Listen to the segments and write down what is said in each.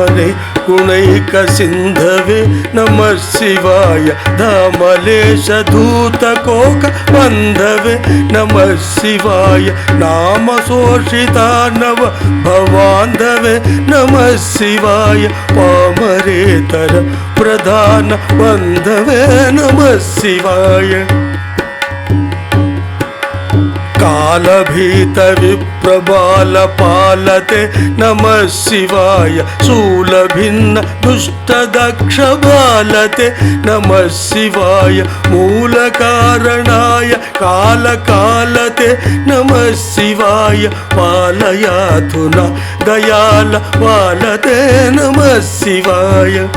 धामने गुणैक सिन्धवे नमः शिवाय धामलेश धूतकोक बन्धवे नमः शिवाय नाम शोषिता नव भवान्धवे नमः शिवाय पामरेतर प्रधान बन्धवे नमः शिवाय कालभीत विप्रबाल पालते नमः शिवाय शूलभिन्न दुष्ट दक्ष बालते नमः शिवाय मूलकारणाय कालकालते नमः शिवाय पालयातुना दयाल पालते नमः शिवाय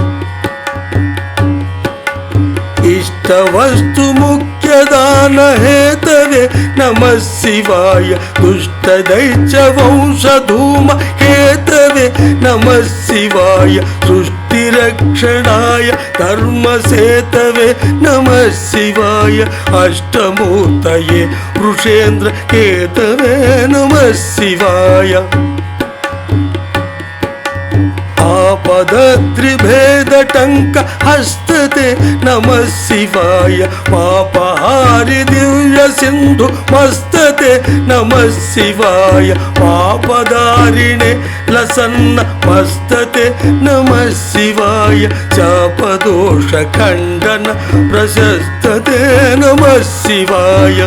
इष्टवस्तु मुख्यदान हेतवे नमः शिवाय दुष्ट दैत्य वंश धूम हेतवे नमः शिवाय सृष्टिरक्षणाय धर्म सेतवे नमः शिवाय अष्टमूर्तये वृषेन्द्र हेतवे नमः शिवाय आपदत्रिभेदटङ्क हस्तते नमः शिवाय पापहारि दिव्य सिन्धु मस्तते नमः शिवाय पापदारिणे लसन्न मस्तते नमः शिवाय चापदोष खण्डन प्रशस्तते नमः शिवाय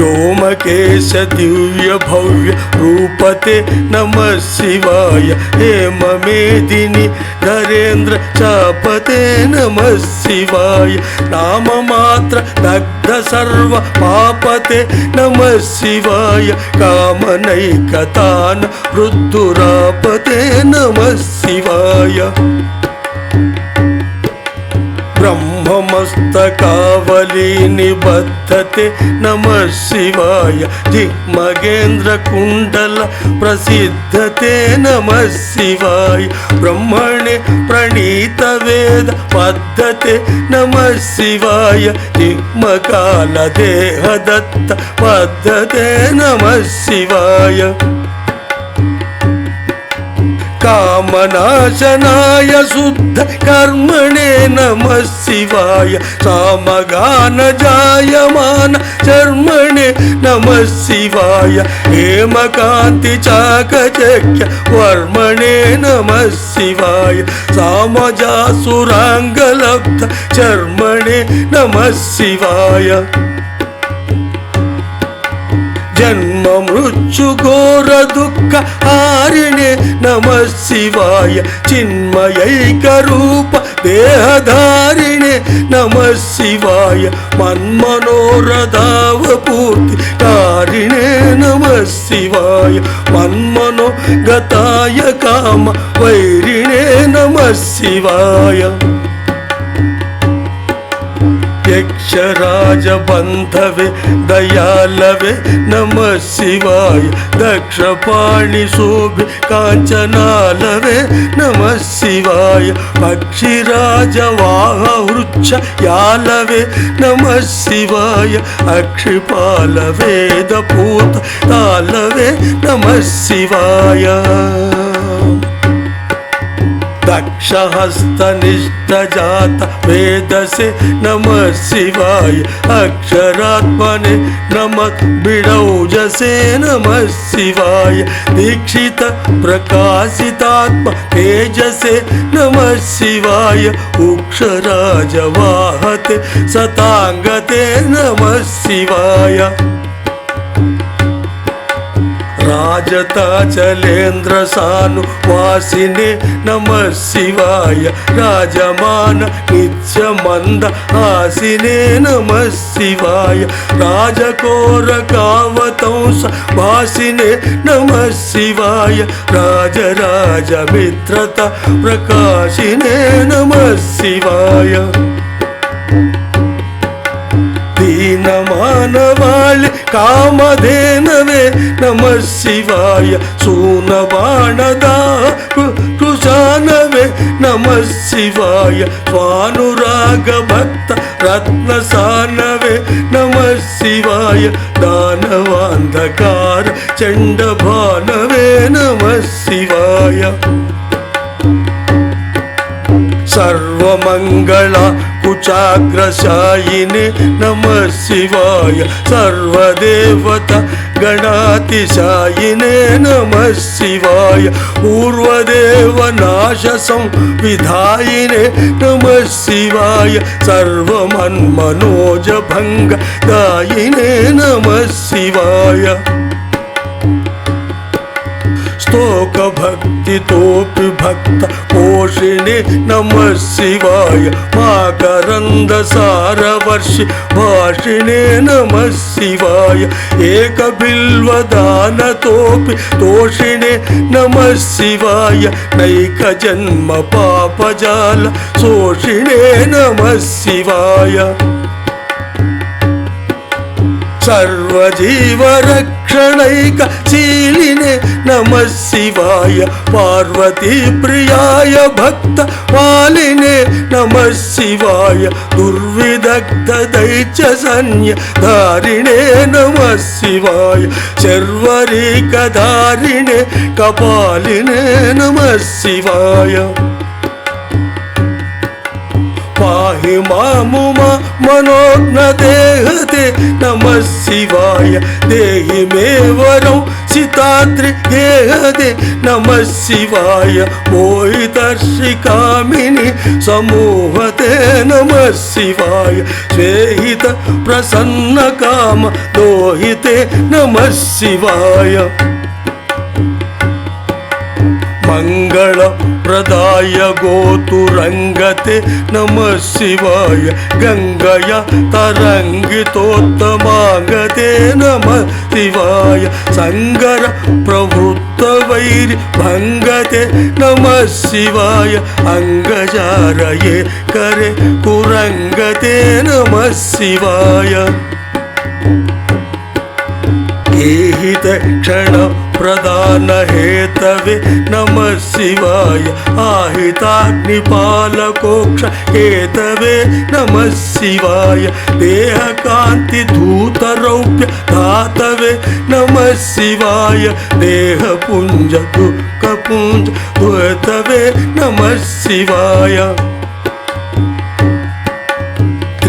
व्योमकेश दिव्य भव्य रूपते नमः शिवाय हेममेदिनी धरेन्द्र चापते नमः शिवाय नाम मात्र दग्ध सर्व पापते नमः शिवाय कामनैकतान वृद्धुरापते नमः शिवाय ब्रह्ममस्तकावली निबद्धते नमः शिवाय जिह्मगेन्द्र कुण्डल प्रसिद्धते नमः शिवाय ब्रह्मणे प्रणीत वेद पद्धते नमः शिवाय जिह्मकाल देहदत्त पद्धते नमः शिवाय कामनाशनाय शुद्ध कर्मणे नमः शिवाय सामगान जायमान चर्मणे नमः शिवाय हेमकान्ति चाकचक्य वर्मणे नमः शिवाय सामजासुराङ्गलब्ध चर्मणे नमः शिवाय जन्म मृत्यु घोर दुःख हारिणे नमः शिवाय चिन्मयैक रूप देहधारिणे नमः शिवाय मन्मनोरथाव पूर्ति कारिणे नमः शिवाय मन्मनो गताय काम वैरिणे नमः शिवाय यक्षराज बन्धवे दयालवे नमः शिवाय दक्षपाणि शोभि काञ्चनालवे नमः शिवाय पक्षिराज वाहवृक्ष यालवे नमः शिवाय अक्षिपाल वेदपूत तालवे नमः शिवाय दक्षहस्तनिष्ठ जात वेदसे नमः शिवाय अक्षरात्मने नमः बिडौजसे नमः शिवाय दीक्षित प्रकाशितात्म तेजसे नमः शिवाय उक्षराज वाहते सतांगते नमः शिवाय राजताचलेन्द्र सानुवासिने नमः शिवाय राजमान नित्य मंद आसिने नमः शिवाय राजकोर कावतंस भासिने नमः शिवाय राजराज मित्रता प्रकाशिने नमः शिवाय दीन मानवाळि कामधेनवे नमः शिवाय सूनबाणदा कृशानवे नमः शिवाय स्वानुराग भक्त रत्नसानवे नमः शिवाय दानवान्धकार चण्डभानवे नमः शिवाय सर्वमङ्गला कुचाग्रशायिने नमः शिवाय सर्वदेवता गणातिशायिने नमः शिवाय पूर्वदेवनाशसंविधायिने नमः शिवाय सर्वमन्मनोजभङ्गदायिने नमः शिवाय स्तोक भक्ति तोपि भक्त पोषिणे नमः शिवाय माकरंद सारवर्षि भाषिणे नमः शिवाय एक बिल्वदान तोपि तोषिणे नमः शिवाय नैक जन्म पापजाल शोषिणे नमः शिवाय सर्वजीवरक्षणैकशीलिने नमः शिवाय पार्वती प्रियाय भक्त पालिने नमः शिवाय दुर्विदग्ध दैत्यसन्य धारिणे नमः शिवाय शर्वरीकधारिणे कपालिने नमः शिवाय पाहि मामुमा मनोज्ञ देहते नमः शिवाय देहि मे वरं सिताद्रि गेहते नमः शिवाय मोहितर्षिकामिनि समूहते नमः शिवाय स्वेहित प्रसन्न काम दोहिते नमः शिवाय मंगल प्रदाय गोतुरंगते नमः शिवाय गंगया तरंगितोत्तमांगते नमः शिवाय संगर प्रवृत्त वैर भंगते नमः शिवाय अंगजारये करे कुरंगते नमः शिवाय एहित क्षण प्रदान हेतवे नमः शिवाय आहिताग्निपालकोक्ष हेतवे नमः शिवाय देहकांति धूतरौप्य धातवे नमः शिवाय देहपुंज दुःखपुंज हेतवे नमः शिवाय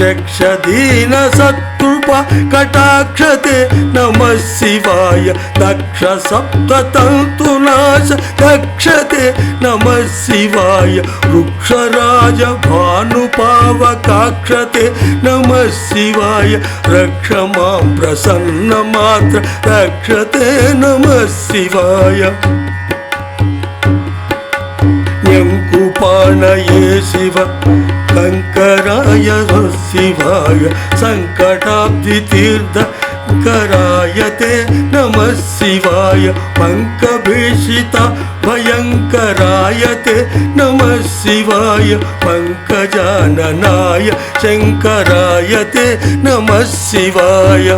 द्रक्षदीन सत्कृपा कटाक्षते नमः शिवाय दक्ष सप्ततन्तुनाश दक्षते नमः शिवाय वृक्षराज भानुपावकाक्षते नमः शिवाय रक्ष मां प्रसन्नमात्र रक्षते नमः शिवाय न्यङ्कुपाणये शिव कंकराय शिवाय संकटाब्धितीर्थकरायते नमः शिवाय पंकभीषिता भयंकरायते नमः शिवाय पंकजाननाय शंकरायते नमः शिवाय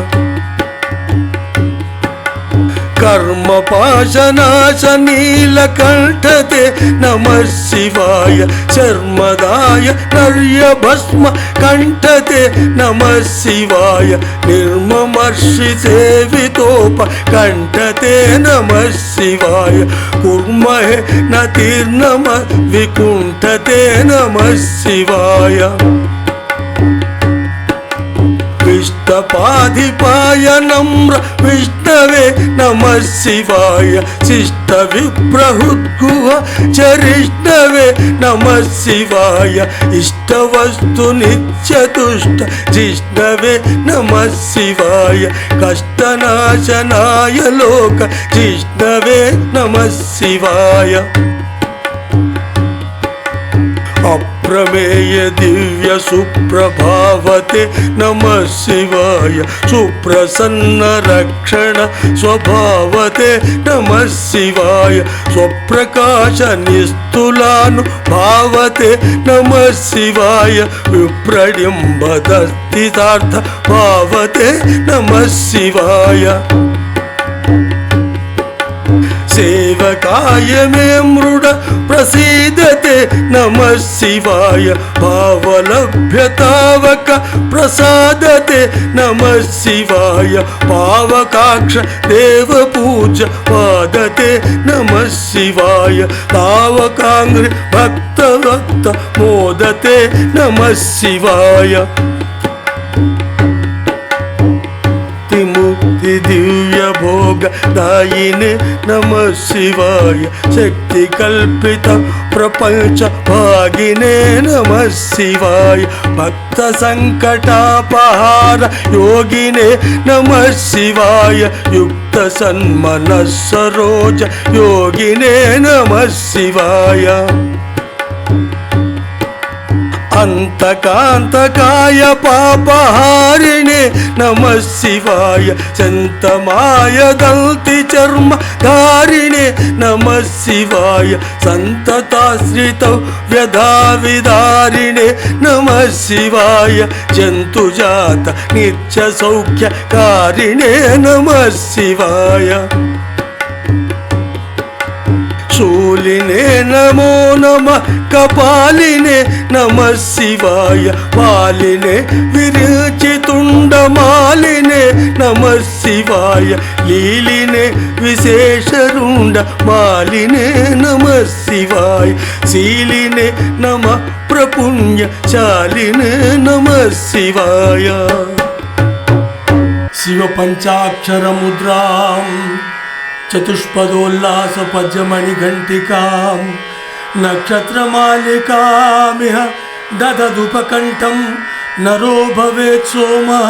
कर्मपाशनाश नीलकंठते नमः शिवाय शर्मदाय नर्यभस्म कंठते नमः शिवाय निर्ममर्षिसेवितोप कंठते नमः शिवाय कुर्महे नतीर्नम विकुंठते नमः शिवाय विष्टपाधिपाय नम्र विष्णवे नमः शिवाय शिष्ट विप्रहृद्गुह चरिष्णवे नमः शिवाय इष्टवस्तु नित्यतुष्ट जिष्णवे नमः शिवाय कष्टनाशनाय लोक जिष्णवे नमः शिवाय प्रमेय दिव्य सुप्रभावते नमः शिवाय सुप्रसन्न रक्षण स्वभावते नमः शिवाय स्वप्रकाश निस्तुलानुभावते नमः शिवाय विप्रडिम्बदस्तितार्थ भावते नमः शिवाय सेवकाय मे मृड प्रसीदते नमः शिवाय भावलभ्यतावक प्रसादते नमः शिवाय पावकाक्ष देवपूज पादते नमः शिवाय तावकांग्रि भक्त भक्त मोदते नमः शिवाय मुक्ति दिव्य भोग दायिने नमः शिवाय शक्ति कल्पित प्रपंच भागिने नमः शिवाय भक्त संकटापहार योगिने नमः शिवाय युक्त सन्मनः सरोज योगिने नमः शिवाय अंतकांतकाय पापहारिणे नमः शिवाय संतमाय दंति चर्म धारिणे नमः शिवाय संतताश्रित व्यधा विदारिणे नमः शिवाय जंतुजात नित्य सौख्य कारिणे नमः शिवाय शूलिने नमो नमः कपालिने नमः शिवाय पालिने विरचितुंडमालिने नमः शिवाय लीलिने विशेषरुंड मालिने नमः शिवाय शीलिने नमः प्रपुण्यशालिने नमः शिवाय शिव पंचाक्षर मुद्रां चतुष्पदोल्लास पद्यमणिघंटिकां नक्षत्रमालिकामिह दददुपकण्ठं नरो भवेत् सोमः